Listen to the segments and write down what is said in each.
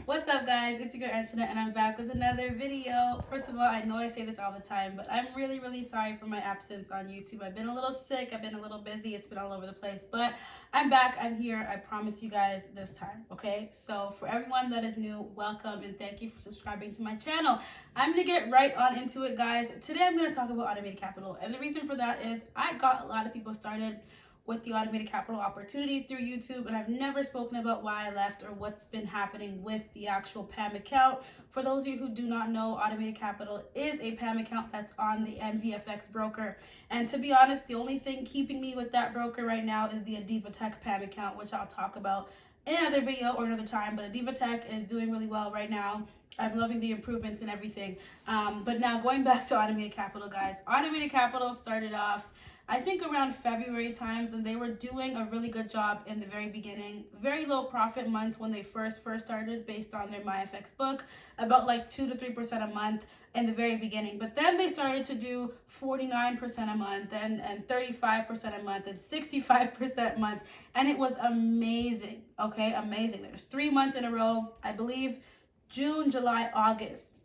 What's up, guys? It's your girl Antoinette, and I'm back with another video. First of all, I know I say this all the time, but I'm really sorry for my absence on YouTube. I've been a little sick, I've been a little busy, it's been all over the place, but I'm back, I'm here, I promise you guys this time, okay? So for everyone that is new, welcome, and thank you for subscribing to my channel. I'm gonna get right on into it, guys. Today I'm gonna talk about automated capital, and the reason for that is I got a lot of people started with the automated capital opportunity through YouTube, and I've never spoken about why I left or what's been happening with the actual PAM account. For those of you who do not know, automated capital is a PAM account that's on the NVFX broker, and to be honest, the only thing keeping me with that broker right now is the Adiva Tech PAM account, which I'll talk about in another video or another time. But Adiva Tech is doing really well right now. I'm loving the improvements and everything. But now going back to automated capital, guys. Automated capital started off, I think, around February times, and they were doing a really good job in the very beginning. Very low profit months when they first started, based on their MyFX book, about like 2 to 3% a month in the very beginning. But then they started to do 49% a month and 35% a month and 65% months, and it was amazing. Okay, amazing. There's 3 months in a row, I believe, June, July, August.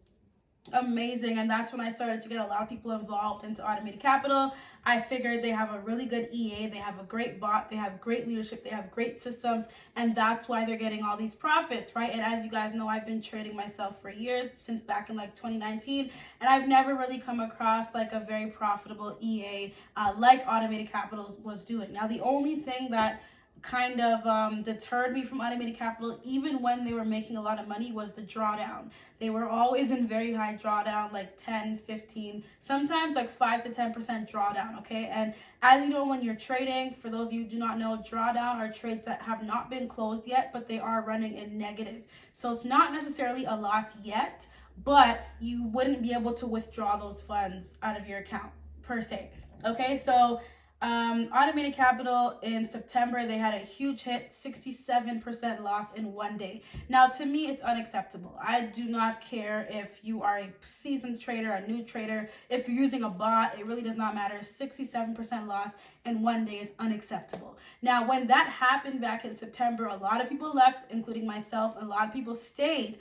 Amazing. And that's when I started to get a lot of people involved into automated capital. I figured they have a really good EA, they have a great bot, they have great leadership, they have great systems, and that's why they're getting all these profits, right? And as you guys know, I've been trading myself for years, since back in like 2019, and I've never really come across like a very profitable EA like automated capital was doing. Now, the only thing that kind of deterred me from automated capital, even when they were making a lot of money, was the drawdown. They were always in very high drawdown, like 10, 15, sometimes like 5 to 10% drawdown, okay? And as you know, when you're trading, for those of you who do not know, drawdown are trades that have not been closed yet, but they are running in negative. So it's not necessarily a loss yet, but you wouldn't be able to withdraw those funds out of your account per se, okay? So automated capital in September, they had a huge hit, 67% loss in one day. Now, to me, it's unacceptable. I do not care if you are a seasoned trader, a new trader, if you're using a bot, it really does not matter. 67% loss in one day is unacceptable. Now, when that happened back in September, a lot of people left, including myself, and a lot of people stayed.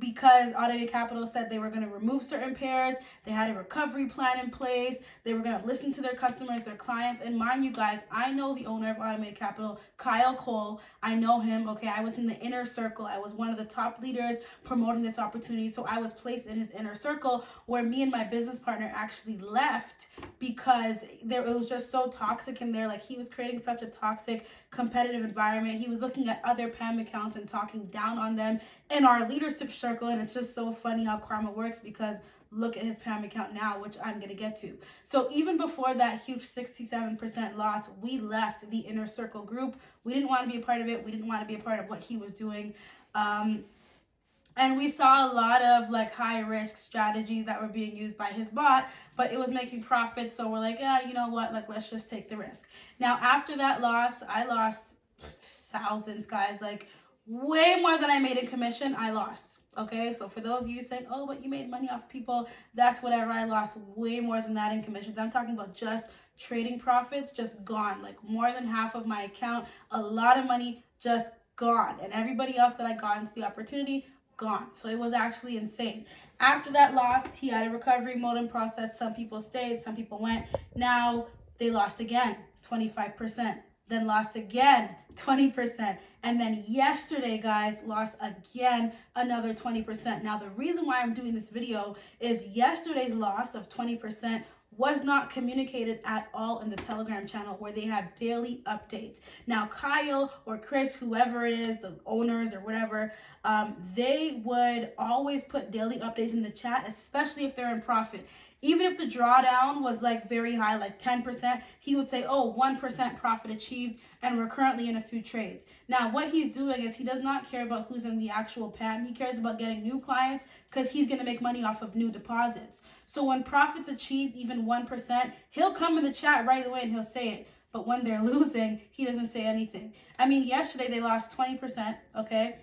Because automated capital said they were going to remove certain pairs, they had a recovery plan in place, they were going to listen to their customers, their clients. And mind you guys, I know the owner of automated capital, Kyle Cole. I know him, okay? I was in the inner circle. I was one of the top leaders promoting this opportunity, so I was placed in his inner circle, where me and my business partner actually left because it was just so toxic in there. Like, he was creating such a toxic competitive environment. He was looking at other PAM accounts and talking down on them in our leadership circle. And it's just so funny how karma works, because look at his PAM account now, which I'm going to get to. So even before that huge 67% loss, we left the inner circle group. We didn't want to be a part of it. We didn't want to be a part of what he was doing. And we saw a lot of like high risk strategies that were being used by his bot, but it was making profits. So we're like, yeah, you know what? Like, let's just take the risk. Now, after that loss, I lost thousands, guys, like way more than I made in commission. I lost. Okay, so for those of you saying, oh, but you made money off people, that's whatever. I lost way more than that in commissions. I'm talking about just trading profits, just gone. Like, more than half of my account, a lot of money just gone. And everybody else that I got into the opportunity, gone. So it was actually insane. After that loss, he had a recovery mode in process. Some people stayed, some people went. Now they lost again, 25%. Then lost again, 20%. And then yesterday, guys, lost again another 20%. Now, the reason why I'm doing this video is yesterday's loss of 20% was not communicated at all in the Telegram channel, where they have daily updates. Now, Kyle or Chris, whoever it is, the owners or whatever, they would always put daily updates in the chat, especially if they're in profit. Even if the drawdown was like very high, like 10%, he would say, oh, 1% profit achieved, and we're currently in a few trades. Now, what he's doing is he does not care about who's in the actual PAM. He cares about getting new clients, because he's going to make money off of new deposits. So when profits achieved even 1%, he'll come in the chat right away and he'll say it. But when they're losing, he doesn't say anything. I mean, yesterday they lost 20%, okay?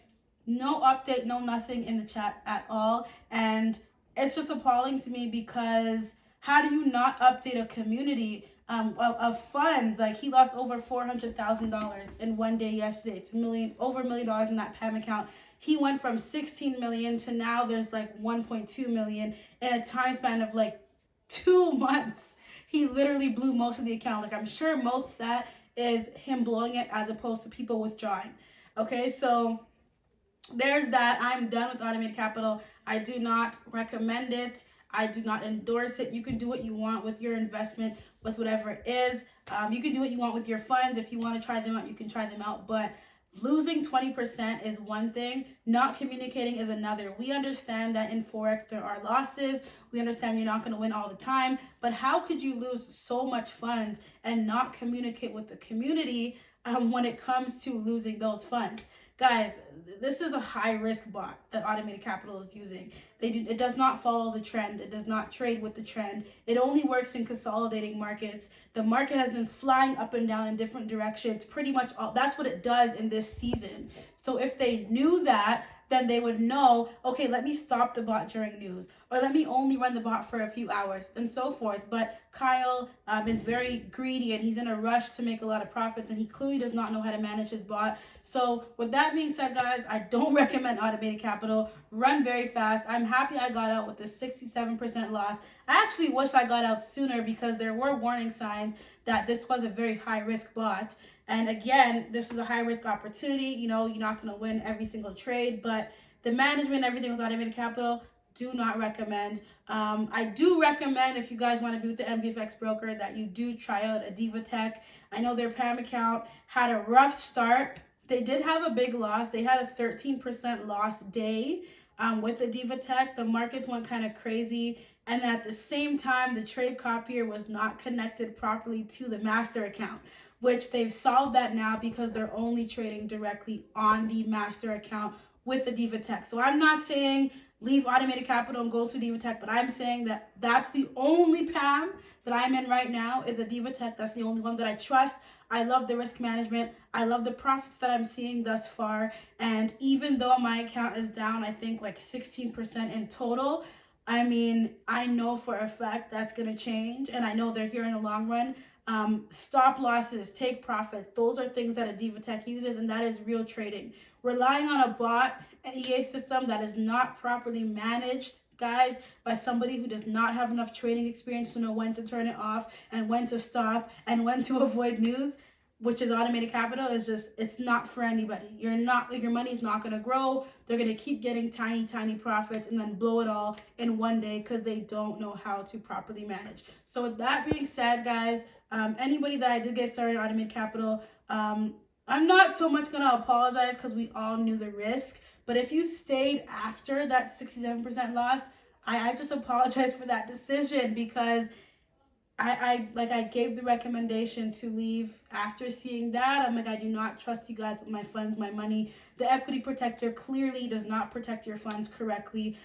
No update, no nothing in the chat at all. And it's just appalling to me, because how do you not update a community of funds. Like, he lost over $400,000 in one day yesterday. It's over $1 million in that PAM account. He went from 16 million to now there's like 1.2 million in a time span of like 2 months. He literally blew most of the account. Like, I'm sure most of that is him blowing it as opposed to people withdrawing. Okay, so there's that. I'm done with Automated Capital. I do not recommend it. I do not endorse it. You can do what you want with your investment, with whatever it is. You can do what you want with your funds. If you want to try them out, you can try them out. But losing 20% is one thing. Not communicating is another. We understand that in Forex there are losses. We understand you're not going to win all the time. But how could you lose so much funds and not communicate with the community when it comes to losing those funds? Guys, this is a high-risk bot that Automated Capital is using. It does not follow the trend. It does not trade with the trend. It only works in consolidating markets. The market has been flying up and down in different directions. Pretty much that's what it does in this season. So if they knew that, then they would know, okay, let me stop the bot during news, or let me only run the bot for a few hours, and so forth. But Kyle is very greedy, and he's in a rush to make a lot of profits, and he clearly does not know how to manage his bot. So with that being said, guys, I don't recommend Automated Capital. Run very fast. I'm happy I got out with a 67% loss. I actually wish I got out sooner because there were warning signs that this was a very high-risk bot. And again, this is a high-risk opportunity. You know, you're not going to win every single trade, but the management and everything with Automated Capital, do not recommend. I do recommend, if you guys want to be with the MVFX broker, that you do try out a DivaTech. I know their PAM account had a rough start. They did have a big loss. They had a 13% loss day with the DivaTech. The markets went kind of crazy. And at the same time, the trade copier was not connected properly to the master account, which they've solved that now because they're only trading directly on the master account with the DivaTech. So I'm not saying leave Automated Capital and go to DivaTech, but I'm saying that that's the only PAM that I'm in right now is a DivaTech. That's the only one that I trust. I love the risk management. I love the profits that I'm seeing thus far. And even though my account is down, I think like 16% in total, I mean, I know for a fact that's going to change, and I know they're here in the long run. Stop losses, take profits. Those are things that a DivaTech uses, and that is real trading. Relying on a bot, an EA system that is not properly managed, guys, by somebody who does not have enough trading experience to know when to turn it off and when to stop and when to avoid news, which is Automated Capital, is just, it's not for anybody. Your money's not going to grow. They're going to keep getting tiny profits and then blow it all in one day because they don't know how to properly manage. So with that being said, guys, anybody that I did get started on Automated Capital, I'm not so much going to apologize because we all knew the risk. But if you stayed after that 67% loss, I just apologize for that decision because I gave the recommendation to leave after seeing that. I'm like, I do not trust you guys with my funds, my money. The equity protector clearly does not protect your funds correctly.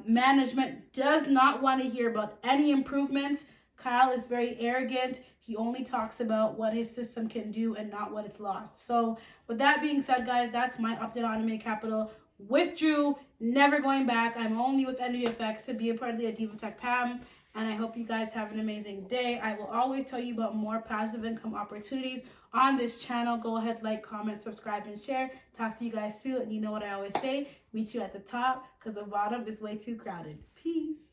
Management does not want to hear about any improvements. Kyle is very arrogant. He only talks about what his system can do and not what it's lost. So with that being said, guys, that's my update on Automated Capital. Withdrew, never going back. I'm only with MVFX to be a part of the DivaTech PAM. And I hope you guys have an amazing day. I will always tell you about more passive income opportunities on this channel. Go ahead, like, comment, subscribe, and share. Talk to you guys soon. And you know what I always say, meet you at the top because the bottom is way too crowded. Peace.